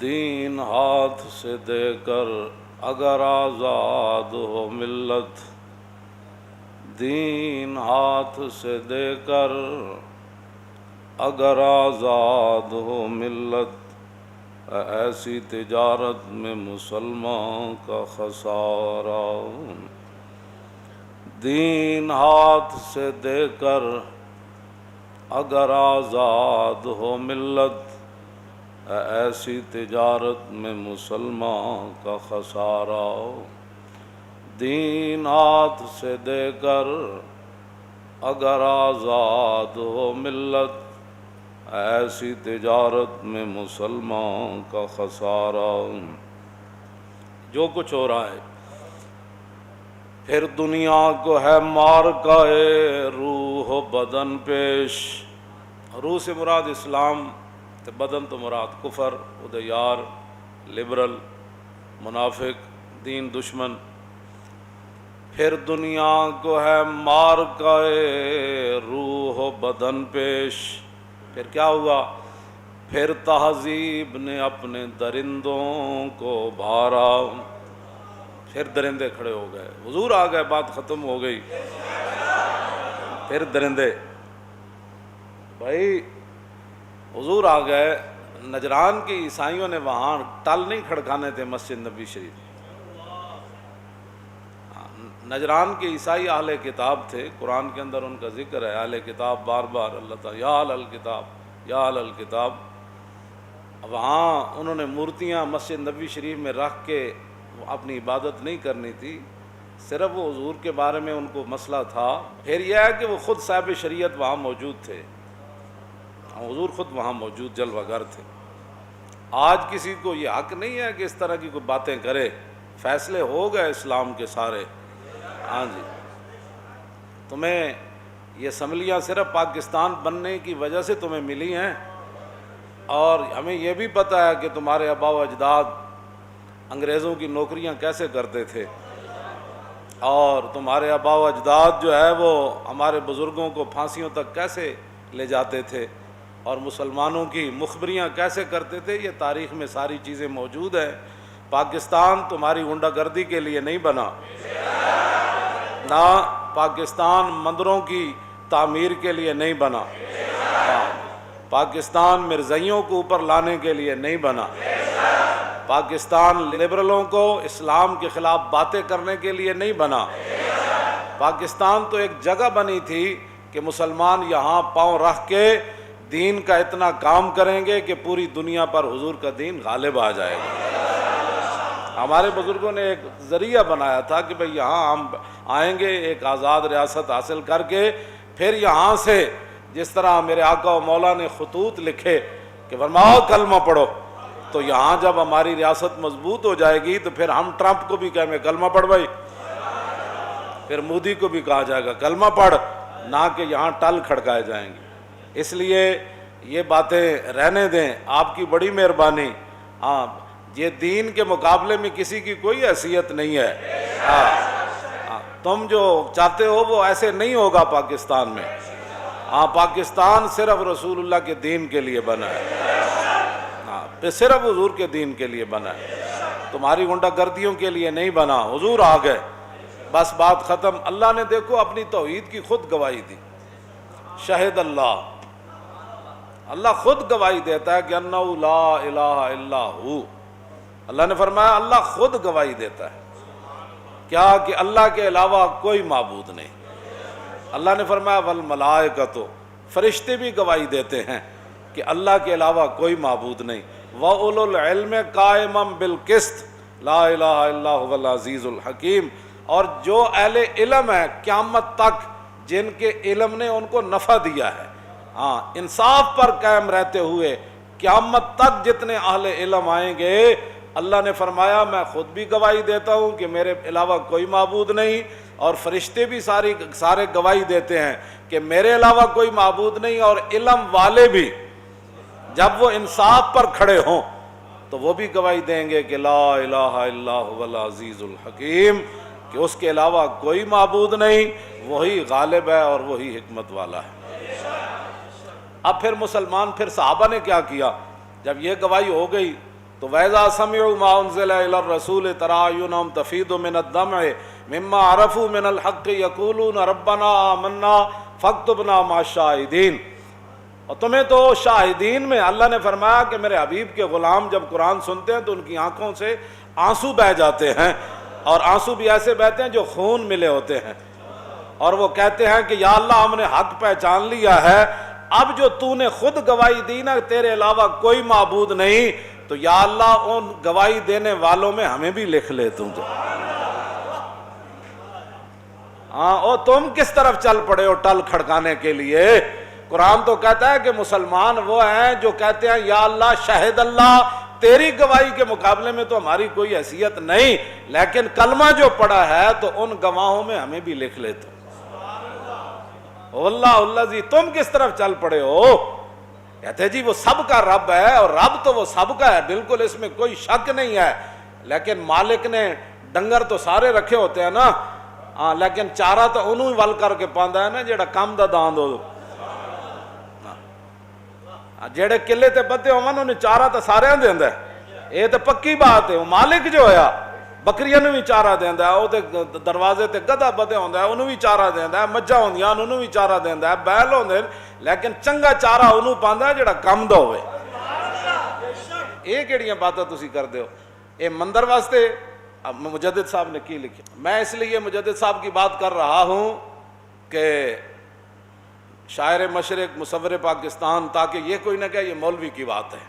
دین ہاتھ سے دے کر اگر آزاد ہو ملت، دین ہاتھ سے دے کر اگر آزاد ہو ملت، ایسی تجارت میں مسلمان کا خسارہ۔ دین ہاتھ سے دے کر اگر آزاد ہو ملت، ایسی تجارت میں مسلمان کا خسارہ۔ دین ہاتھ سے دے کر اگر آزاد ہو ملت، ایسی تجارت میں مسلمان کا خسارہ۔ جو کچھ ہو رہا ہے پھر دنیا کو ہے مارکہ روح و بدن پیش۔ روح سے مراد اسلام، بدن تو مراد کفر، ادیار، لبرل، منافق، دین دشمن۔ پھر دنیا کو ہے مارکہ روح و بدن پیش۔ پھر کیا ہوا؟ پھر تہذیب نے اپنے درندوں کو بھارا۔ پھر درندے کھڑے ہو گئے، حضور آ گئے، بات ختم ہو گئی۔ پھر درندے، بھائی حضور آ گئے۔ نجران کی عیسائیوں نے وہاں ٹل نہیں کھڑکانے تھے مسجد نبی شریف۔ نجران کے عیسائی اہل کتاب تھے، قرآن کے اندر ان کا ذکر ہے، اہل کتاب بار بار اللہ تعالیٰ یا اہل الکتاب یا اہل الکتاب۔ وہاں انہوں نے مورتیاں مسجد نبی شریف میں رکھ کے اپنی عبادت نہیں کرنی تھی، صرف وہ حضور کے بارے میں ان کو مسئلہ تھا۔ پھر یہ ہے کہ وہ خود صاحب شریعت وہاں موجود تھے، حضور خود وہاں موجود جلوہ گر تھے۔ آج کسی کو یہ حق نہیں ہے کہ اس طرح کی کوئی باتیں کرے، فیصلے ہو گئے اسلام کے سارے۔ ہاں جی، تمہیں یہ اسمبلیاں صرف پاکستان بننے کی وجہ سے تمہیں ملی ہیں، اور ہمیں یہ بھی پتہ ہے کہ تمہارے آباء و اجداد انگریزوں کی نوکریاں کیسے کرتے تھے، اور تمہارے آباء و اجداد جو ہے وہ ہمارے بزرگوں کو پھانسیوں تک کیسے لے جاتے تھے، اور مسلمانوں کی مخبریاں کیسے کرتے تھے۔ یہ تاریخ میں ساری چیزیں موجود ہیں۔ پاکستان تمہاری غنڈہ گردی کے لیے نہیں بنا، نہ پاکستان مندروں کی تعمیر کے لیے نہیں بنا، پاکستان مرزائیوں کو اوپر لانے کے لیے نہیں بنا، پاکستان لبرلوں کو اسلام کے خلاف باتیں کرنے کے لیے نہیں بنا۔ پاکستان تو ایک جگہ بنی تھی کہ مسلمان یہاں پاؤں رکھ کے دین کا اتنا کام کریں گے کہ پوری دنیا پر حضور کا دین غالب آ جائے گا۔ ہمارے بزرگوں نے ایک ذریعہ بنایا تھا کہ بھئی یہاں ہم آئیں گے ایک آزاد ریاست حاصل کر کے، پھر یہاں سے جس طرح میرے آقا و مولا نے خطوط لکھے کہ فرماؤ کلمہ پڑھو، تو یہاں جب ہماری ریاست مضبوط ہو جائے گی تو پھر ہم ٹرمپ کو بھی کہیں گے کلمہ پڑھ بھائی، پھر مودی کو بھی کہا جائے گا کلمہ پڑھ، نہ کہ یہاں ٹل کھڑکائے جائیں گے۔ اس لیے یہ باتیں رہنے دیں، آپ کی بڑی مہربانی۔ ہاں، یہ دین کے مقابلے میں کسی کی کوئی حیثیت نہیں ہے۔ تم جو چاہتے ہو وہ ایسے نہیں ہوگا پاکستان میں۔ ہاں، پاکستان صرف رسول اللہ کے دین کے لیے بنا ہے، ہاں، صرف حضور کے دین کے لیے بنا ہے، تمہاری غنڈہ گردیوں کے لیے نہیں بنا۔ حضور آ گئے، بس بات ختم۔ اللہ نے دیکھو اپنی توحید کی خود گواہی دی، شہد اللہ، اللہ خود گواہی دیتا ہے کہ انہ لا الہ الا ہو۔ اللہ نے فرمایا اللہ خود گواہی دیتا ہے کیا کہ اللہ کے علاوہ کوئی معبود نہیں۔ اللہ نے فرمایا والملائکۃ، فرشتے بھی گواہی دیتے ہیں کہ اللہ کے علاوہ کوئی معبود نہیں۔ وَأُولُو الْعِلْمِ قَائِمًا بِالْقِسْطِ لَا إِلَٰهَ إِلَّا هُوَ الْعَزِيزُ الْحَكِيمُ۔ اور جو اہل علم ہے قیامت تک، جن کے علم نے ان کو نفع دیا ہے، ہاں، انصاف پر قائم رہتے ہوئے قیامت تک جتنے اہل علم آئیں گے، اللہ نے فرمایا میں خود بھی گواہی دیتا ہوں کہ میرے علاوہ کوئی معبود نہیں، اور فرشتے بھی سارے گواہی دیتے ہیں کہ میرے علاوہ کوئی معبود نہیں، اور علم والے بھی جب وہ انصاف پر کھڑے ہوں تو وہ بھی گواہی دیں گے کہ لا الہ الا هو العزیز الحکیم، کہ اس کے علاوہ کوئی معبود نہیں، وہی غالب ہے اور وہی حکمت والا ہے۔ اب پھر مسلمان، پھر صحابہ نے کیا کیا؟ جب یہ گواہی ہو گئی تو وَإِذَا سَمِعُوا مَا أُنزِلَ إِلَى الرَّسُولِ تَرَىٰ أَعْيُنَهُمْ تَفِيضُ مِنَ الدَّمْعِ مِمَّا عَرَفُوا مِنَ الْحَقِّ يَقُولُونَ رَبَّنَا آمَنَّا فَاكْتُبْنَا مَعَ الشَّاهِدِينَ۔ اور تمہیں تو شاہدین میں اللہ نے فرمایا کہ میرے حبیب کے غلام جب قرآن سنتے ہیں تو ان کی آنکھوں سے آنسو بہہ جاتے ہیں، اور آنسو بھی ایسے بہتے ہیں جو خون ملے ہوتے ہیں، اور وہ کہتے ہیں کہ یا اللہ ہم نے حق پہچان لیا ہے، اب جو تو نے خود گواہی دی نا تیرے علاوہ کوئی معبود نہیں، تو یا اللہ ان گواہی دینے والوں میں ہمیں بھی لکھ لے تو۔ ہاں، اور تم کس طرف چل پڑے ہو ٹل کھڑکانے کے لیے؟ قرآن تو کہتا ہے کہ مسلمان وہ ہیں جو کہتے ہیں یا اللہ شاہد اللہ تیری گواہی کے مقابلے میں تو ہماری کوئی حیثیت نہیں، لیکن کلمہ جو پڑا ہے تو ان گواہوں میں ہمیں بھی لکھ لے تو۔ اللہ اللہ جی تم کس طرف چل پڑے ہو؟ کہتے جی وہ سب کا رب ہے، اور رب تو وہ سب کا ہے، بالکل اس میں کوئی شک نہیں ہے، لیکن مالک نے ڈنگر تو سارے رکھے ہوتے ہیں نا، ہاں لیکن چارہ تو انہوں ہی ول کر کے پاندا ہے نا جیڑا کم دا داند ہو، جیڑے قلعے تے بدے ہون انہیں چارہ تو سارے دیندا ہے، یہ تو پکی بات ہے۔ وہ مالک جو ہویا بکریاں نوں بھی چارہ دیندا ہے، وہ تے دروازے تے گدھا بدے ہوندا ہے انہوں بھی چارہ دیندا ہے، مجھاں ہوندیاں انہوں بھی چارہ دیندا ہے، بیل ہوندے لیکن چنگا چارہ انہوں پاندا ہے جیڑا کم دا ہوئے۔ یہ کیڑیاں باتاں تسی کردے ہو؟ یہ مندر واسطے مجدد صاحب نے کی لکھی؟ میں اس لیے مجدد صاحب کی بات کر رہا ہوں کہ شاعر مشرق مصور پاکستان، تاکہ یہ کوئی نہ کہے یہ مولوی کی بات ہے۔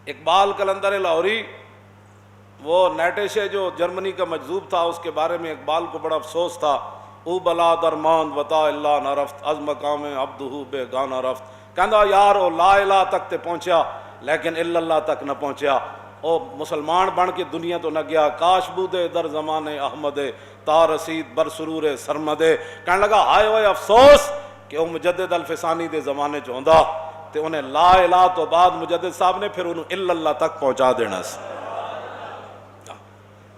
اقبال قلندر لاہوری وہ نیٹے سے جو جرمنی کا مجذوب تھا، اس کے بارے میں اقبال کو بڑا افسوس تھا، او بلا درماند وطا اللہ نہ رفت از مقام عبدہ بے گانا رفت، کہندا یار او لا الہ تک تے پہنچیا لیکن الا اللہ تک نہ پہنچیا، او مسلمان بن کے دنیا تو نہ گیا، کاش بودے در زمانے احمد تا رسید بر سرور سرمدے، کہنے لگا ہائے ہوئے افسوس کہ وہ مجدد الفسانی دے زمانے چ ہوندا تے انہیں لا الہ تو بعد مجدد صاحب نے پھر انہوں الا اللہ تک پہنچا دینا سی،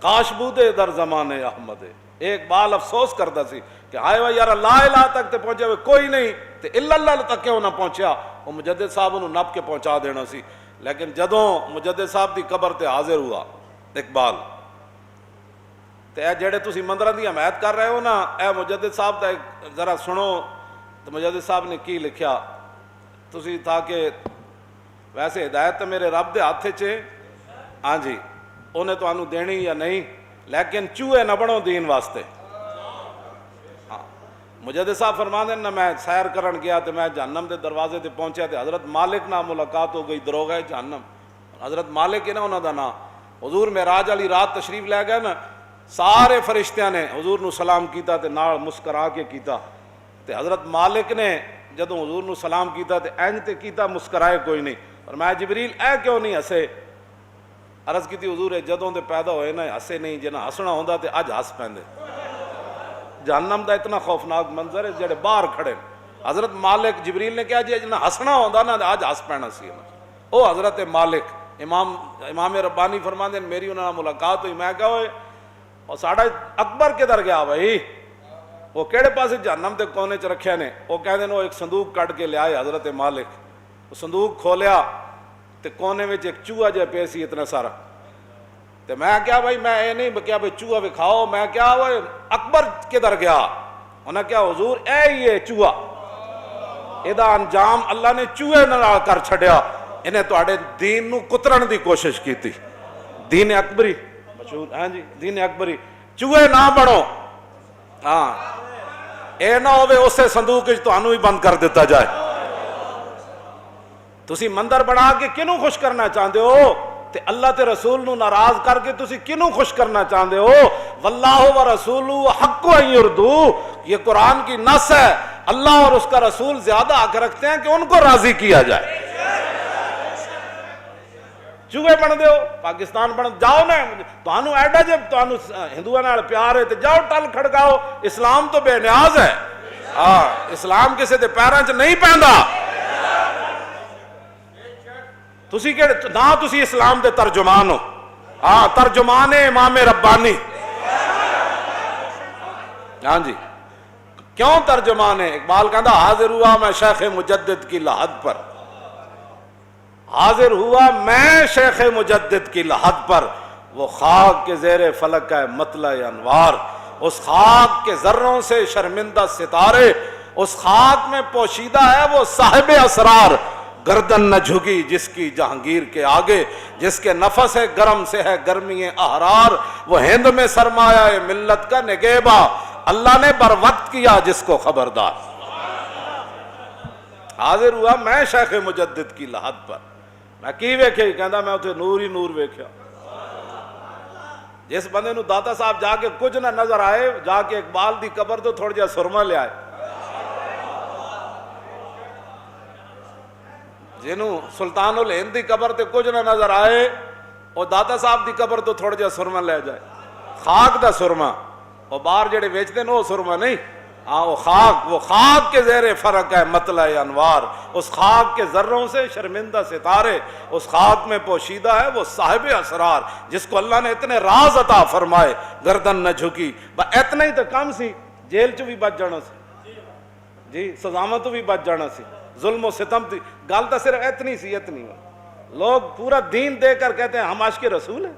کاش بودے در زمانے احمد۔ ایک بال افسوس کرتا سی کہ ہائے ہوئے یار لا الہ تک تے پہنچے ہوئے کوئی نہیں تے الا اللہ تک کیوں نہ پہنچیا، وہ مجدد صاحب انہوں نپ کے پہنچا دینا سی۔ لیکن جدوں مجدد صاحب دی قبر تے حاضر ہوا اقبال تے اے جڑے تسی مندراں دی حمایت کر رہے ہو نا، اے مجدد صاحب دا ذرا سنو تو مجدد صاحب نے کی لکھیا۔ تسی تھا کہ ویسے ہدایت تو میرے رب دے ہاتھ چ، ہاں جی انہیں تو انہوں دینی یا نہیں، لیکن چوہے نہ بنو دین واسطے۔ ہاں مجدد صاحب فرماندے نہ میں سیر کرن گیا تو میں جہنم دے دروازے تے پہنچیا تے حضرت مالک نال ملاقات ہو گئی، دروغہ جہنم، حضرت مالک ہے نا انہوں دا نام، حضور معراج والی رات تشریف لے گئے نا، سارے فرشتیاں نے حضور نو سلام کیتا تے نال مسکرا کے کیتا، تے حضرت مالک نے جدوں حضور نو سلام کیتا تے اینج تے کیتا مسکرائے کوئی نہیں، اور میں جبریل اے کیوں نہیں ہسے؟ عرض کی حضور جدوں دے پیدا ہوئے نا ہسے نہیں، جنا ہسنا ہوندا تے اج ہس پیندے۔ جہنم دا اتنا خوفناک منظر ہے جڑے باہر کھڑے، حضرت مالک جبریل نے کہا جی جنا ہسنا ہوندا نا اج ہس پینا سی۔ او حضرت مالک امام ربانی فرماندے میری انہاں نال ملاقات ہوئی، میں کہا ہوئے اور ساڈا اکبر کدھر گیا بھائی؟ وہ کہڑے پاسے جہنم دے کونے چ رکھے نے؟ وہ کہندے نے وہ ایک صندوق کٹ کے لے آئے حضرت مالک، وہ صندوق کھولیا تے کونے وچ ایک چوہا جہا پیا سی اتنا سارا، تے میں کیا بھائی میں اے نہیں کیا بھائی چوہا وکھاؤ، میں کیا وہ اکبر کدھر گیا؟ انہاں کیا حضور اے ہی ہے چوہا، ایدا انجام اللہ نے چوہے نال کر چھڈیا، انہیں تواڈے دین نو کترن دی کوشش کیتی۔ دین اکبری مشہور، ہاں جی دین اکبری، چوہے نہ بنو، ہاں اے نہ ہوئے اسے صندوق وچ تانوں ہی بند کر دیتا جائے۔ تسی مندر بنا کے کنوں خوش کرنا چاہتے ہو؟ تے اللہ تے رسول نو ناراض کر کے تسی کنوں خوش کرنا چاہتے ہو؟ واللہ و رسولہ حق ان یرضوا، یہ قرآن کی نص ہے، اللہ اور اس کا رسول زیادہ حق رکھتے ہیں کہ ان کو راضی کیا جائے۔ چوہے بن دیو پاکستان بن جاؤ نا، تانوں ایڈا جب تانوں ہندوؤں نال پیار ہے تے جاؤ ٹل کھڑکاؤ، اسلام تو بے نیاز ہے، ہاں اسلام کسے دے پیراں چ نہیں پیندا۔ تسی کہ نہ تسی اسلام دے ترجمان ہو، ہاں ترجمان امام ربانی، ہاں جی کیوں ترجمان ہے؟ اقبال کہندا حاضر ہوا میں شیخ مجدد کی لحد پر، حاضر ہوا میں شیخ مجدد کی لحد پر، وہ خاک کے زیر فلک ہے مطلع انوار، اس خاک کے ذروں سے شرمندہ ستارے، اس خاک میں پوشیدہ ہے وہ صاحب اسرار، گردن نہ جھکی جس کی جہانگیر کے آگے، جس کے نفس گرم سے ہے گرمی احرار، وہ ہند میں سرمایہ ملت کا نگہباں، اللہ نے بر وقت کیا جس کو خبردار۔ حاضر ہوا میں شیخ مجدد کی لحد پر، میں کی ویکھیا؟ کہندا میں اتھے نور ہی نور ویکھیا۔ جس بندے نو داتا صاحب جا کے کچھ نہ نظر آئے، جا کے اقبال دی قبر تو تھوڑا جہا سرما لے آئے، جنہوں سلطان الہند دی قبر تے کچھ نہ نظر آئے، اور داتا صاحب دی قبر تو تھوڑا جہا سرما لے جائے، خاک دا سرما، اور باہر جڑے بیچتے ہیں وہ سرما نہیں، ہاں وہ خاک کے زیر فرق ہے مطلع انوار، اس خاک کے ذروں سے شرمندہ ستارے، اس خاک میں پوشیدہ ہے وہ صاحب اسرار، جس کو اللہ نے اتنے راز عطا فرمائے، گردن نہ جھکی۔ اتنا ہی تو کم سی، جیل چ بھی بچ جانا سی، جی سزاواں تو بھی بچ جانا سی، ظلم و ستم تھی، گل تو صرف اتنی سی، اتنی۔ لوگ پورا دین دے کر کہتے ہیں ہم عاشق رسول ہیں،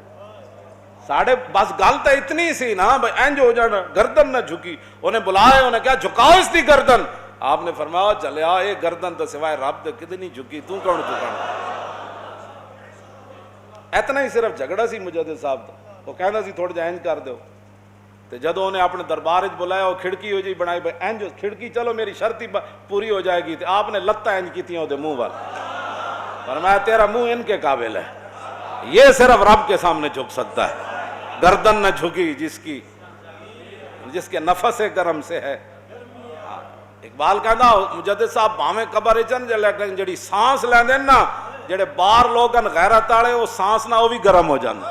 ساڑھے بس گل تو اتنی سی نا بھائی اینج ہو جانا، گردن نہ جھکی۔ انہیں بلایا، انہیں کیا جھکاؤ اس دی گردن، آپ نے فرمایا چلیا اے گردن تو سوائے رب دے کتنی جھکی، تو کون جھکانا؟ اتنا ہی صرف جھگڑا سی مجدد صاحب دا، وہ کہنا سی تھوڑا جا اینج کر دو، تو جدو انہیں اپنے دربار وچ بلایا، وہ کھڑکی ہو جی بنائی بھائی اینج کھڑکی، چلو میری شرط ہی پوری ہو جائے گی، تو آپ نے لتاں اینج کیتیاں وہ منہ والا، فرمایا تیرا منہ ان کے قابل ہے، یہ صرف رب کے سامنے جھک سکتا ہے، گردن نہ جھکی جس کے نفس گرم سے ہے۔ اقبال کہندا مجدد صاحب بھاویں قبر چن لیکن جڑی سانس لیندے نا، جڑے باہر لوگن غیرت والے، وہ سانس نہ وہ بھی گرم ہو جاندے،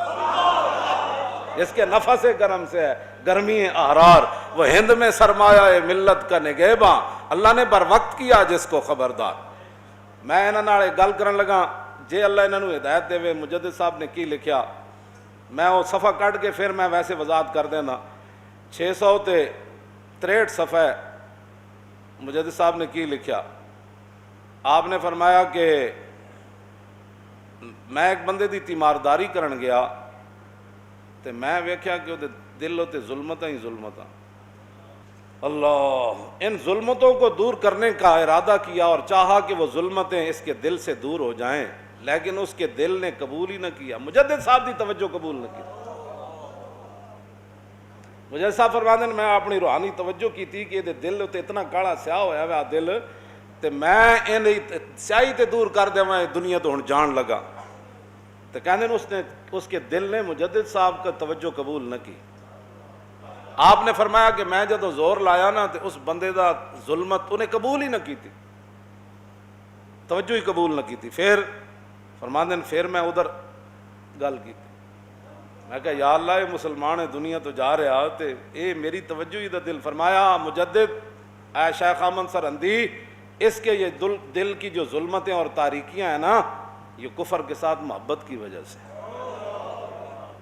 جس کے نفس گرم سے ہے گرمی احرار، وہ ہند میں سرمایہ ملت کا نگہباں، اللہ نے بر وقت کیا جس کو خبردار۔ میں انہاں نال گل کرن لگا، جے اللہ انہاں نوں ہدایت دے، مجدد صاحب نے کی لکھیا، میں وہ صفحہ کٹ کے پھر میں ویسے وضاحت کر دینا۔ 663 صفحہ مجدد صاحب نے کی لکھیا، آپ نے فرمایا کہ میں ایک بندے دی تیمارداری کرن گیا، تے میں ویکھیا کہ وہ دل تے ظلمتاں ہی ظلمتاں، اللہ ان ظلمتوں کو دور کرنے کا ارادہ کیا اور چاہا کہ وہ ظلمتیں اس کے دل سے دور ہو جائیں، لیکن اس کے دل نے قبول ہی نہ کیا۔ مجدد صاحب دی توجہ قبول نہ کی۔ مجدد صاحب فرماندے نے میں اپنی روحانی توجہ کی تھی کہ یہ دل تے اتنا کالا سیاہ ہویا ہوا دل، تے میں ان سیاہی تے دور کر دے، میں دنیا تو ہن جان لگا، تے کہندے نے اس کے دل نے مجدد صاحب کا توجہ قبول نہ کی۔ آپ نے فرمایا کہ میں جدو زور لایا نا، تے اس بندے دا ظلمت انہیں قبول ہی نہ کی تھی، توجہ ہی قبول نہ کی تھی۔ پھر فرماندے نے پھر میں ادھر گل کی، میں کہا یا اللہ یہ مسلمان ہے، دنیا تو جا رہا، تے اے میری توجہ ہی دا دل۔ فرمایا مجدد اے شیخ احمد سرہندی، اس کے یہ دل کی جو ظلمتیں اور تاریکیاں ہیں نا، یہ کفر کے ساتھ محبت کی وجہ سے۔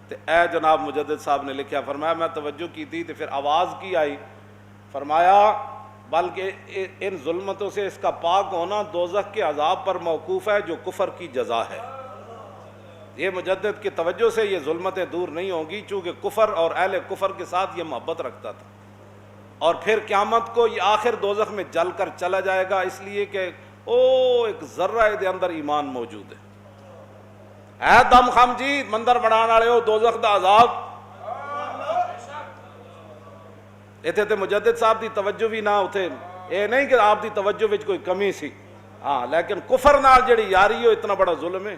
تے اے جناب مجدد صاحب نے لکھا، فرمایا میں توجہ کی تھی، تے پھر آواز کی آئی، فرمایا بلکہ ان ظلمتوں سے اس کا پاک ہونا دوزخ کے عذاب پر موقوف ہے جو کفر کی جزا ہے۔ یہ مجدد کی توجہ سے یہ ظلمتیں دور نہیں ہوں گی، چونکہ کفر اور اہل کفر کے ساتھ یہ محبت رکھتا تھا، اور پھر قیامت کو یہ آخر دوزخ میں جل کر چلا جائے گا، اس لیے کہ ایک ذرہ دے اندر ایمان موجود ہے۔ اے دم خم جی مندر بنانے والے ہو، دوزخ دا عذاب اتنے تے مجدد صاحب دی توجہ بھی نہ اتھے، اے نہیں کہ آپ دی توجہ وچ کوئی کمی سی، ہاں لیکن کفر نال جڑی یاری ہو اتنا بڑا ظلم ہے۔